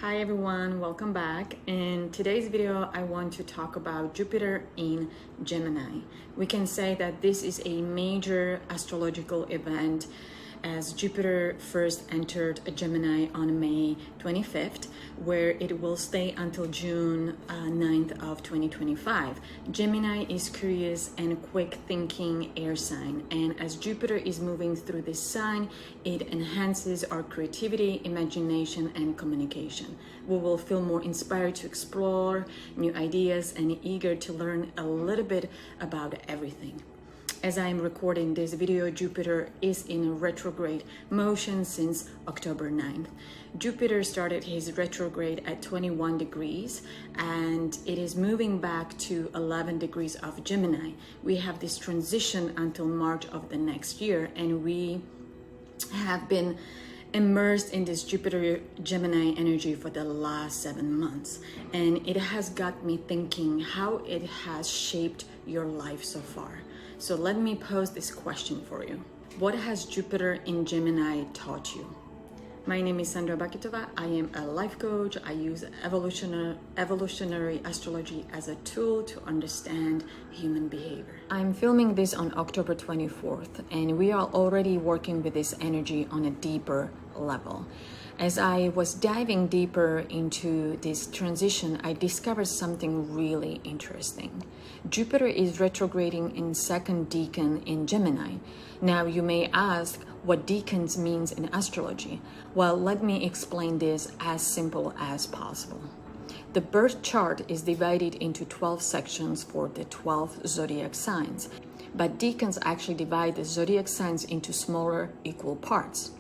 Hi everyone, welcome back. In today's video, I want to talk about Jupiter in Gemini. We can say that this is a major astrological event as Jupiter first entered Gemini on May 25th, where it will stay until June 9th of 2025. Gemini is curious and quick thinking air sign, and as Jupiter is moving through this sign, it enhances our creativity, imagination, and communication. We will feel more inspired to explore new ideas and eager to learn a little bit about everything. As I am recording this video, Jupiter is in retrograde motion since October 9th. Jupiter started his retrograde at 21 degrees and it is moving back to 11 degrees of Gemini. We have this transition until March of the next year, and we have been immersed in this Jupiter Gemini energy for the last 7 months, and it has got me thinking how it has shaped your life so far. So let me pose this question for you. What has Jupiter in Gemini taught you? My name is Sandra Bakitova. I am a life coach. I use evolutionary astrology as a tool to understand human behavior. I'm filming this on October 24th, and we are already working with this energy on a deeper level. As I was diving deeper into this transition, I discovered something really interesting. Jupiter is retrograding in second decan in Gemini. Now you may ask what decans means in astrology. Well, let me explain this as simple as possible. The birth chart is divided into 12 sections for the 12 zodiac signs, but decans actually divide the zodiac signs into smaller equal parts.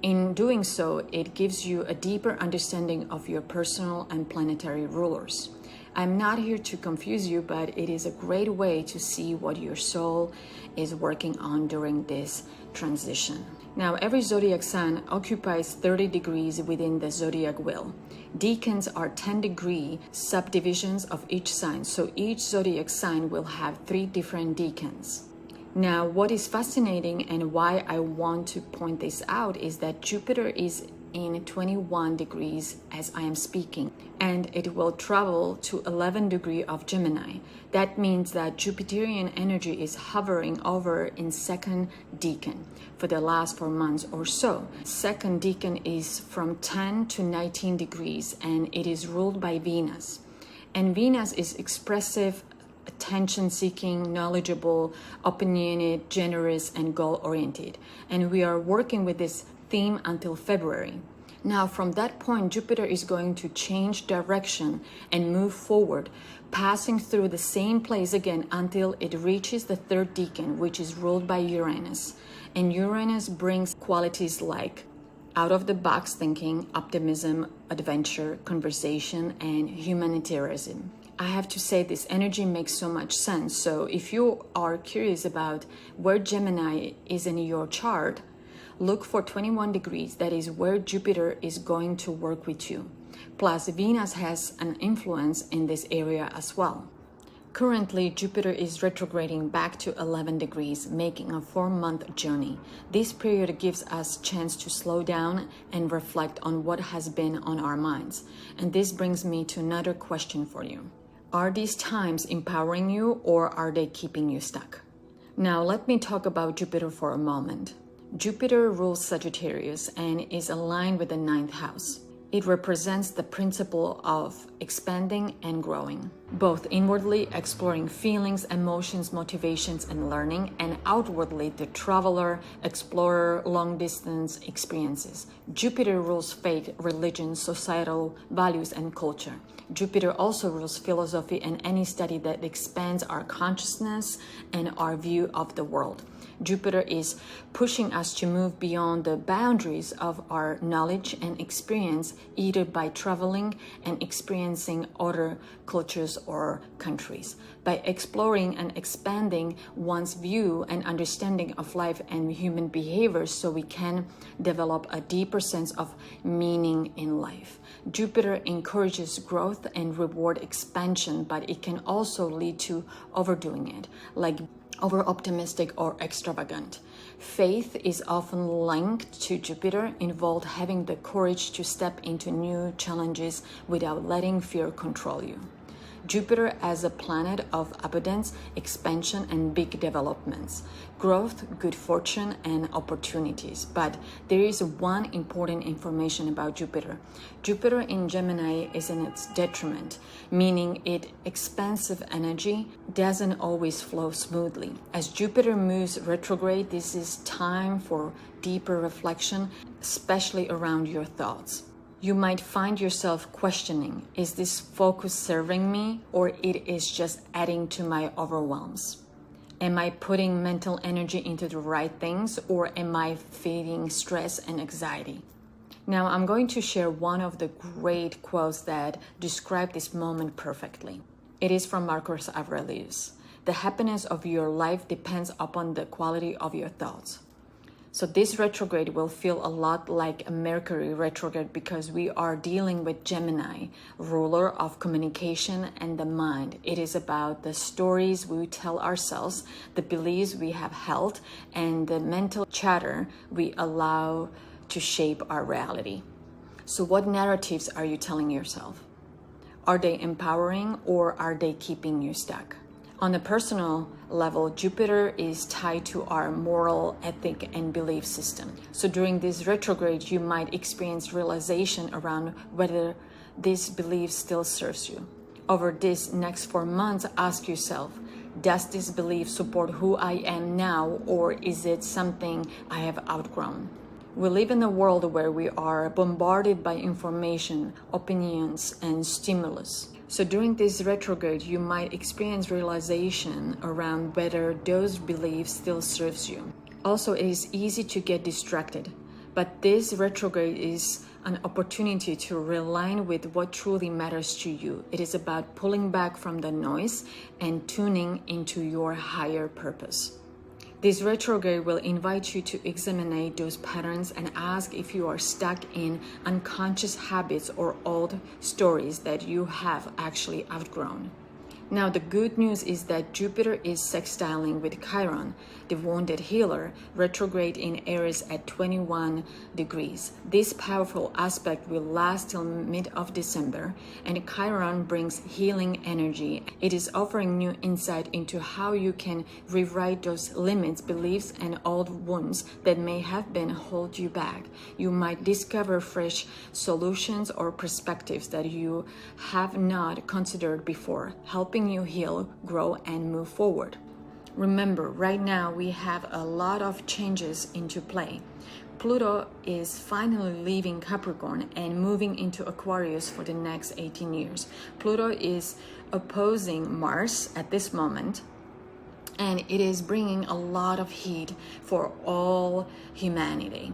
In doing so, it gives you a deeper understanding of your personal and planetary rulers. I'm not here to confuse you, but it is a great way to see what your soul is working on during this transition. Now, every zodiac sign occupies 30 degrees within the zodiac wheel. Decans are 10-degree subdivisions of each sign, so each zodiac sign will have 3 different decans. Now, what is fascinating and why I want to point this out is that Jupiter is in 21 degrees as I am speaking, and it will travel to 11 degrees of Gemini. That means that Jupiterian energy is hovering over in second decan for the last 4 months or so. Second decan is from 10 to 19 degrees, and it is ruled by Venus. And Venus is expressive, attention-seeking, knowledgeable, opinionated, generous, and goal-oriented. And we are working with this theme until February. Now, from that point, Jupiter is going to change direction and move forward, passing through the same place again until it reaches the third decan, which is ruled by Uranus. And Uranus brings qualities like out-of-the-box thinking, optimism, adventure, conversation, and humanitarianism. I have to say this energy makes so much sense. So if you are curious about where Gemini is in your chart, look for 21 degrees. That is where Jupiter is going to work with you. Plus, Venus has an influence in this area as well. Currently, Jupiter is retrograding back to 11 degrees, making a 4-month journey. This period gives us a chance to slow down and reflect on what has been on our minds. And this brings me to another question for you. Are these times empowering you, or are they keeping you stuck? Now, let me talk about Jupiter for a moment. Jupiter rules Sagittarius and is aligned with the 9th house. It represents the principle of expanding and growing, both inwardly exploring feelings, emotions, motivations, and learning, and outwardly the traveler, explorer, long-distance experiences. Jupiter rules faith, religion, societal values, and culture. Jupiter also rules philosophy and any study that expands our consciousness and our view of the world. Jupiter is pushing us to move beyond the boundaries of our knowledge and experience, either by traveling and experiencing other cultures or countries, by exploring and expanding one's view and understanding of life and human behavior so we can develop a deeper sense of meaning in life. Jupiter encourages growth and reward expansion, but it can also lead to overdoing it, like over-optimistic or extravagant. Faith is often linked to Jupiter, involved having the courage to step into new challenges without letting fear control you. Jupiter as a planet of abundance, expansion, and big developments, growth, good fortune, and opportunities. But there is one important information about Jupiter. Jupiter in Gemini is in its detriment, meaning its expansive energy doesn't always flow smoothly. As Jupiter moves retrograde, this is time for deeper reflection, especially around your thoughts. You might find yourself questioning, is this focus serving me, or it is just adding to my overwhelms? Am I putting mental energy into the right things, or am I feeding stress and anxiety? Now I'm going to share one of the great quotes that describe this moment perfectly. It is from Marcus Aurelius. The happiness of your life depends upon the quality of your thoughts. So this retrograde will feel a lot like a Mercury retrograde because we are dealing with Gemini, ruler of communication and the mind. It is about the stories we tell ourselves, the beliefs we have held, and the mental chatter we allow to shape our reality. So what narratives are you telling yourself? Are they empowering, or are they keeping you stuck? On a personal level, Jupiter is tied to our moral, ethic, and belief system. So during this retrograde, you might experience realization around whether this belief still serves you. Over this next 4 months, ask yourself, does this belief support who I am now, or is it something I have outgrown? We live in a world where we are bombarded by information, opinions, and stimulus. So during this retrograde, you might experience realization around whether those beliefs still serves you. Also, it is easy to get distracted, but this retrograde is an opportunity to realign with what truly matters to you. It is about pulling back from the noise and tuning into your higher purpose. This retrograde will invite you to examine those patterns and ask if you are stuck in unconscious habits or old stories that you have actually outgrown. Now, the good news is that Jupiter is sextiling with Chiron, the wounded healer, retrograde in Aries at 21 degrees. This powerful aspect will last till mid of December, and Chiron brings healing energy. It is offering new insight into how you can rewrite those limits, beliefs, and old wounds that may have been hold you back. You might discover fresh solutions or perspectives that you have not considered before, helping you heal, grow, and move forward. Remember, right now we have a lot of changes into play. Pluto is finally leaving Capricorn and moving into Aquarius for the next 18 years. Pluto is opposing Mars at this moment, and it is bringing a lot of heat for all humanity.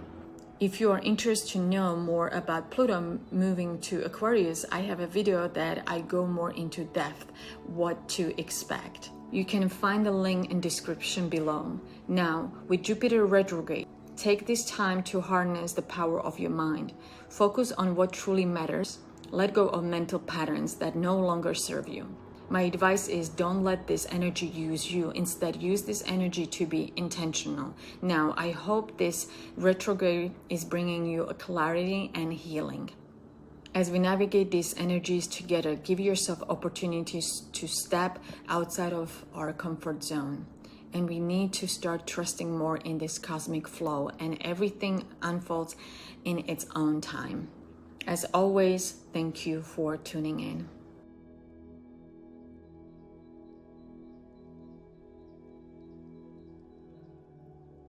If you are interested to know more about Pluto moving to Aquarius, I have a video that I go more into depth what to expect. You can find the link in description below. Now, with Jupiter retrograde, take this time to harness the power of your mind. Focus on what truly matters. Let go of mental patterns that no longer serve you. My advice is don't let this energy use you. Instead, use this energy to be intentional. Now, I hope this retrograde is bringing you a clarity and healing. As we navigate these energies together, give yourself opportunities to step outside of our comfort zone. And we need to start trusting more in this cosmic flow, and everything unfolds in its own time. As always, thank you for tuning in.